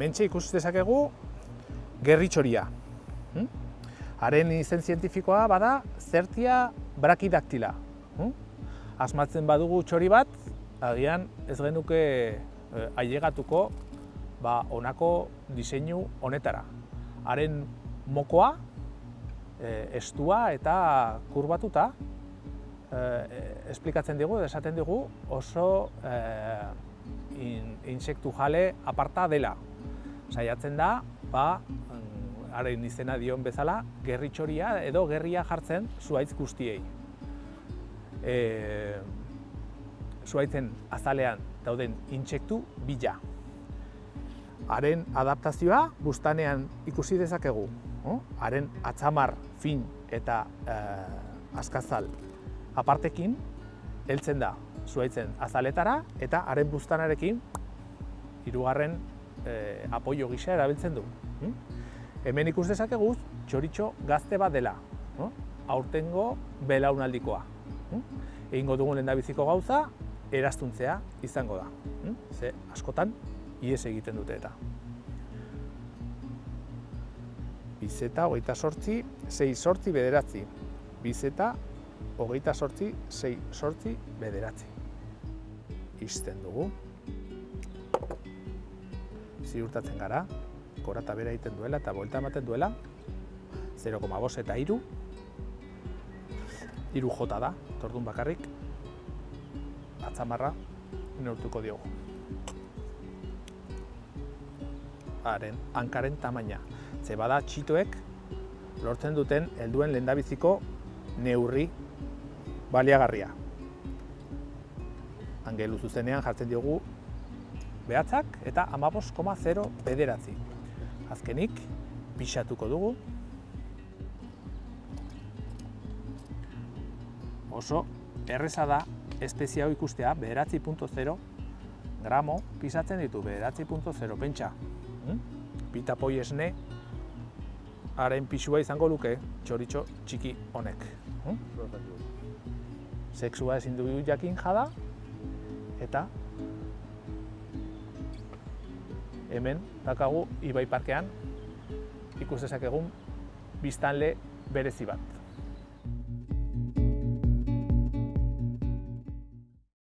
Hementxe ikusi dezakegu gerritxoria. Haren izen zientifikoa bada Certia brachydactyla. Asmatzen badugu txori bat, agian ez genuke ailegatuko honako diseinu honetara. Haren mokoa, estua eta kurbatuta, esplikatzen digu, esaten digu oso intsektu jale aparta dela. Saiatzen da, haren izena dion bezala, gerritxoria edo gerria jartzen zuhaitz guztiei. Zuhaitzen azalean dauden intsektu bila. Haren adaptazioa bustanean ikusi dezakegu. Haren atzamar, fin eta askazal apartekin heltzen da zuhaitzen azaletara eta haren bustanarekin hirugarren apoio gisa erabiltzen du. Hemen ikus dezakegu txoritxo gazte bat dela, aurtengo belaunaldikoa. Egingo dugun lehendabiziko gauza, eraztuntzea izango da. Ze askotan ihes egiten dute eta. Bizeta, 28, 6 sortzi, bederatzi. Bizeta, 28, 6 sortzi, bederatzi. Ixten dugu. Ziurtatzen gara, gora eta bera egiten duela eta buelta ematen duela. 0,5 eta 3. 3 jota da, tordun bakarrik. Atzamarra neurtuko diogu. Haren hankaren tamaina. Ze bada txitoek lortzen duten helduen lehendabiziko neurri baliagarria. Angelu zuzenean jartzen diogu behatzak eta 15,0 bederatzi. Azkenik, pixatuko dugu. Oso erreza da espezie hau ikustea, 9.0 gramo pisatzen ditu, 9.0 pentsa. Pitapoi esne, haren pixua izango luke txoritxo txiki honek. Sexua ezin du jakin jada, eta hemen dakagu Ibai Parkean ikus dezakegun biztanle berezi bat.